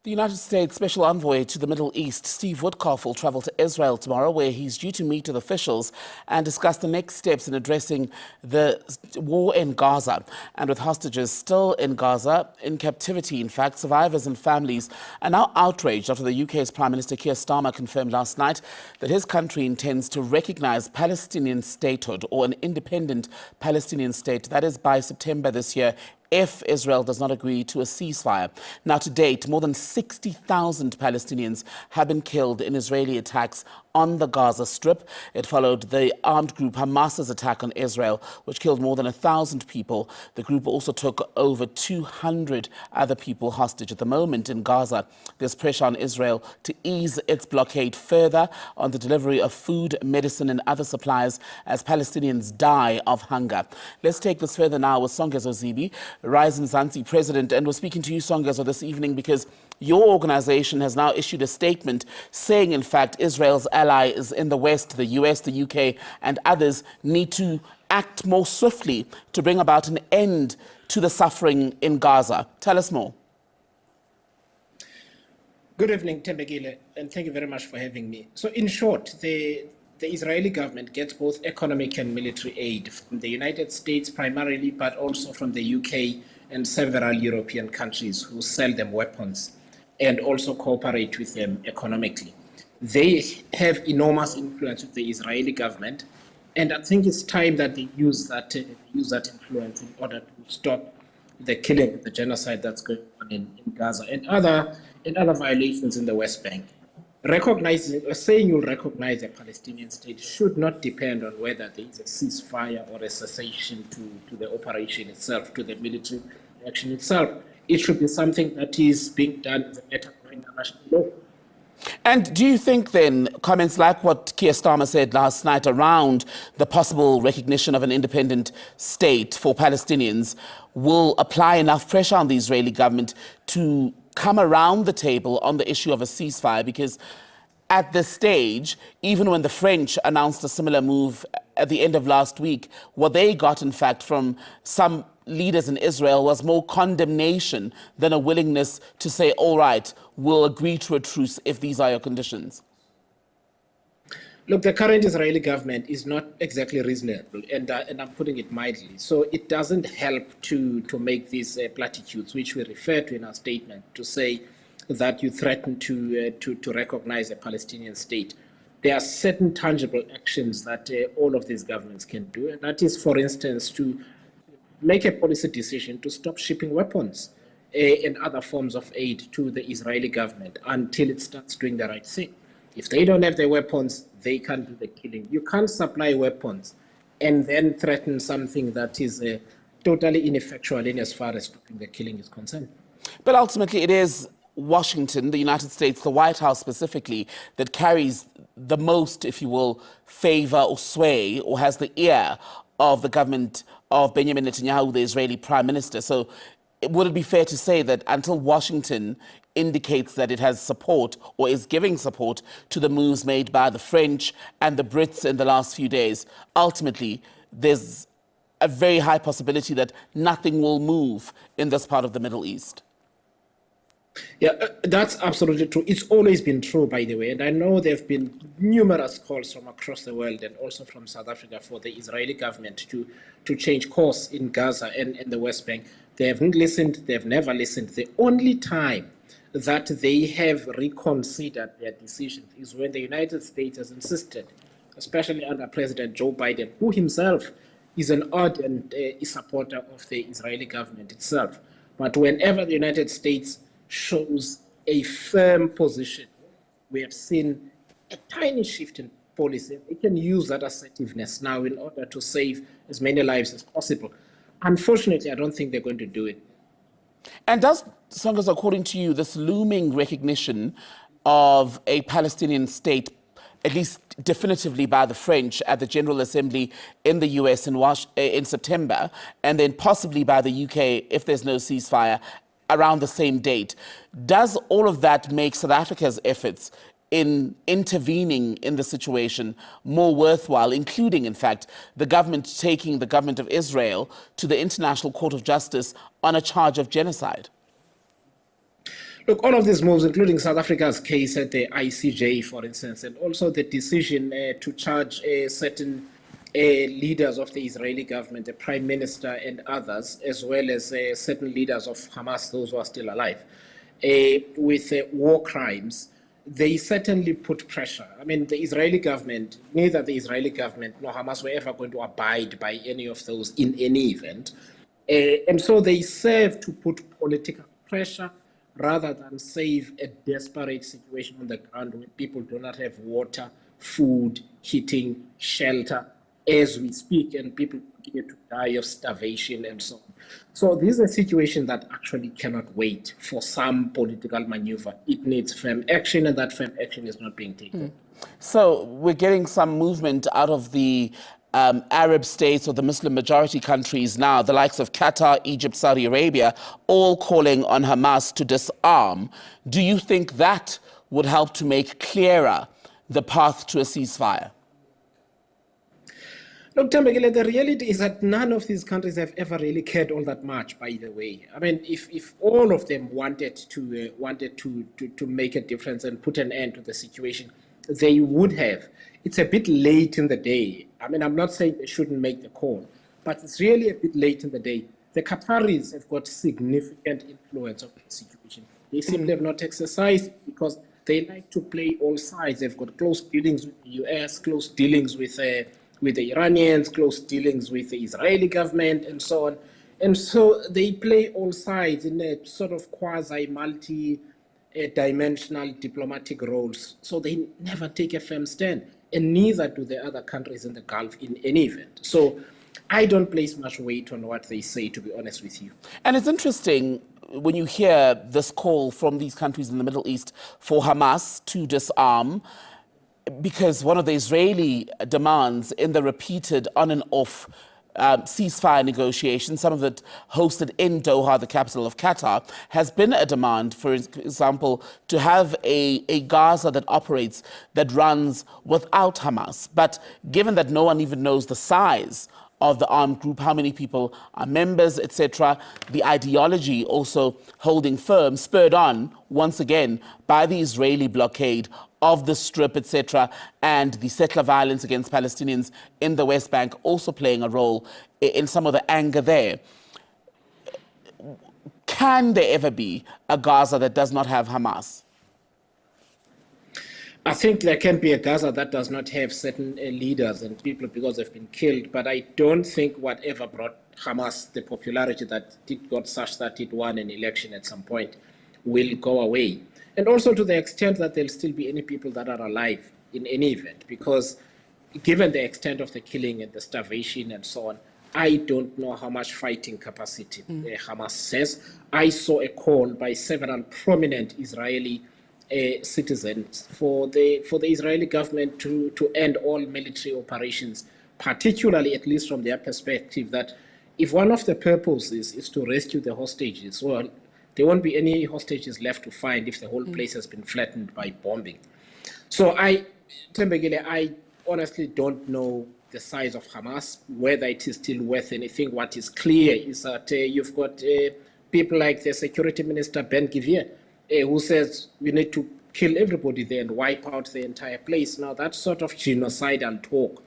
The United States Special Envoy to the Middle East, Steve Witkoff, will travel to Israel tomorrow, where he's due to meet with officials and discuss the next steps in addressing the war in Gaza. And with hostages still in Gaza, in captivity, in fact, survivors and families are now outraged after the UK's Prime Minister Keir Starmer confirmed last night that his country intends to recognise Palestinian statehood, or an independent Palestinian state, that is by September this year, if Israel does not agree to a ceasefire. Now, to date, more than 60,000 Palestinians have been killed in Israeli attacks on the Gaza Strip. It followed the armed group Hamas's attack on Israel, which killed more than 1,000 people. The group also took over 200 other people hostage. At the moment in Gaza, there's pressure on Israel to ease its blockade further on the delivery of food, medicine and other supplies as Palestinians die of hunger. Let's take this further now with Songezo Zibi, Rise Mzansi president, and we're speaking to you, Songezo, this evening because your organization has now issued a statement saying, in fact, Israel's allies in the West, the US, the UK, and others need to act more swiftly to bring about an end to the suffering in Gaza. Tell us more. Good evening, Tembegile, and thank you very much for having me. So in short, the Israeli government gets both economic and military aid from the United States primarily, but also from the UK and several European countries who sell them weapons and also cooperate with them economically. They have enormous influence with the Israeli government, and I think it's time that they use that influence in order to stop the killing, the genocide that's going on in Gaza and other violations in the West Bank. Saying you'll recognize a Palestinian state should not depend on whether there is a ceasefire or a cessation to the operation itself, to the military action itself. It should be something that is being done as a matter of international law. And do you think then comments like what Keir Starmer said last night around the possible recognition of an independent state for Palestinians will apply enough pressure on the Israeli government to come around the table on the issue of a ceasefire? Because at this stage, even when the French announced a similar move at the end of last week, what they got, in fact, from some leaders in Israel was more condemnation than a willingness to say, all right, we'll agree to a truce if these are your conditions. Look, the current Israeli government is not exactly reasonable, and I'm putting it mildly. So it doesn't help to make these platitudes, which we refer to in our statement, to say that you threaten to recognize a Palestinian state. There are certain tangible actions that all of these governments can do, and that is, for instance, to make a policy decision to stop shipping weapons and other forms of aid to the Israeli government until it starts doing the right thing. If they don't have the weapons, they can't do the killing. You can't supply weapons and then threaten something that is totally ineffectual in as far as stopping the killing is concerned. But ultimately, it is Washington, the United States, the White House specifically, that carries the most, if you will, favor or sway, or has the ear of the government of Benjamin Netanyahu, the Israeli prime minister. So would it be fair to say that until Washington indicates that it has support or is giving support to the moves made by the French and the Brits in the last few days, ultimately there's a very high possibility that nothing will move in this part of the Middle East? Yeah, that's absolutely true. It's always been true, by the way. And I know there have been numerous calls from across the world and also from South Africa for the Israeli government to change course in Gaza and the West Bank. They haven't listened. They've never listened. The only time that they have reconsidered their decisions is when the United States has insisted, especially under President Joe Biden, who himself is an ardent supporter of the Israeli government itself. But whenever the United States shows a firm position, we have seen a tiny shift in policy. They can use that assertiveness now in order to save as many lives as possible. Unfortunately, I don't think they're going to do it. And does, Songezo, according to you, this looming recognition of a Palestinian state, at least definitively by the French at the General Assembly in the US in September, and then possibly by the UK if there's no ceasefire around the same date, does all of that make South Africa's efforts in intervening in the situation more worthwhile, including, in fact, the government taking the government of Israel to the International Court of Justice on a charge of genocide? Look, all of these moves, including South Africa's case at the ICJ, for instance, and also the decision to charge certain leaders of the Israeli government, the prime minister and others, as well as certain leaders of Hamas, those who are still alive, with war crimes, they certainly put pressure. I mean, the Israeli government, neither the Israeli government nor Hamas were ever going to abide by any of those in any event. And so they serve to put political pressure rather than save a desperate situation on the ground where people do not have water, food, heating, shelter as we speak, and people continue to die of starvation and so on. So this is a situation that actually cannot wait for some political maneuver. It needs firm action, and that firm action is not being taken. So we're getting some movement out of the Arab states or the Muslim majority countries now, the likes of Qatar, Egypt, Saudi Arabia, all calling on Hamas to disarm. Do you think that would help to make clearer the path to a ceasefire? Look, Thembekile, the reality is that none of these countries have ever really cared all that much, by the way. I mean, if all of them wanted to make a difference and put an end to the situation, they would have. It's a bit late in the day. I mean, I'm not saying they shouldn't make the call, but it's really a bit late in the day. The Qataris have got significant influence on the situation. They seem to have not exercised because they like to play all sides. They've got close dealings with the US, close dealings with the Iranians, close dealings with the Israeli government, and so on. And so they play all sides in a sort of quasi-multi-dimensional diplomatic roles. So they never take a firm stand, and neither do the other countries in the Gulf in any event. So I don't place much weight on what they say, to be honest with you. And it's interesting when you hear this call from these countries in the Middle East for Hamas to disarm, because one of the Israeli demands in the repeated on and off ceasefire negotiations, some of it hosted in Doha, the capital of Qatar, has been a demand, for example, to have a Gaza that operates, that runs without Hamas. But given that no one even knows the size of the armed group, how many people are members, etc., the ideology also holding firm, spurred on, once again, by the Israeli blockade of the Strip, etc., and the settler violence against Palestinians in the West Bank also playing a role in some of the anger there. Can there ever be a Gaza that does not have Hamas? I think there can be a Gaza that does not have certain leaders and people because they've been killed, but I don't think whatever brought Hamas the popularity that it got such that it won an election at some point will go away. And also to the extent that there'll still be any people that are alive in any event, because given the extent of the killing and the starvation and so on, I don't know how much fighting capacity Hamas says. I saw a call by several prominent Israeli citizens for the Israeli government to end all military operations, particularly, at least from their perspective, that if one of the purposes is to rescue the hostages, well, there won't be any hostages left to find if the whole place has been flattened by bombing. So Thembekile, I honestly don't know the size of Hamas, whether it is still worth anything. What is clear is that you've got people like the Security Minister Ben-Gvir, who says we need to kill everybody there and wipe out the entire place. Now, that sort of genocidal talk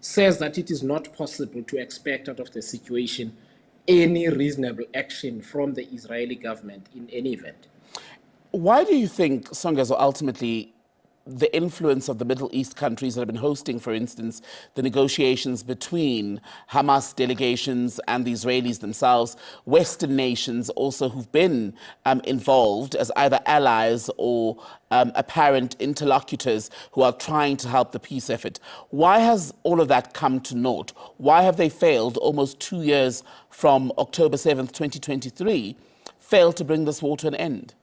says that it is not possible to expect out of the situation any reasonable action from the Israeli government in any event. Why do you think, Songezo, ultimately the influence of the Middle East countries that have been hosting, for instance, the negotiations between Hamas delegations and the Israelis themselves, Western nations also who've been involved as either allies or apparent interlocutors who are trying to help the peace effort? Why has all of that come to naught? Why have they failed, almost 2 years from October 7th, 2023, failed to bring this war to an end?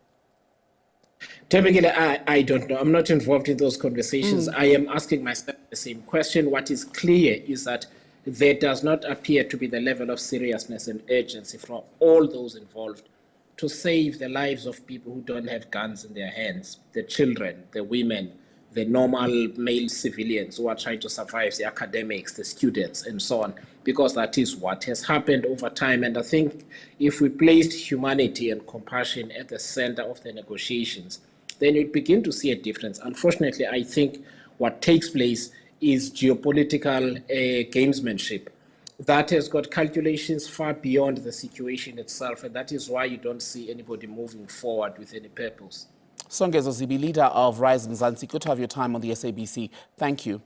Thembekile, I don't know. I'm not involved in those conversations. I am asking myself the same question. What is clear is that there does not appear to be the level of seriousness and urgency from all those involved to save the lives of people who don't have guns in their hands, the children, the women, the normal male civilians who are trying to survive, the academics, the students, and so on, because that is what has happened over time. And I think if we placed humanity and compassion at the center of the negotiations, then you'd begin to see a difference. Unfortunately, I think what takes place is geopolitical gamesmanship that has got calculations far beyond the situation itself, and that is why you don't see anybody moving forward with any purpose. Songezo Zibi, leader of Rise Mzansi, good to have your time on the SABC. Thank you.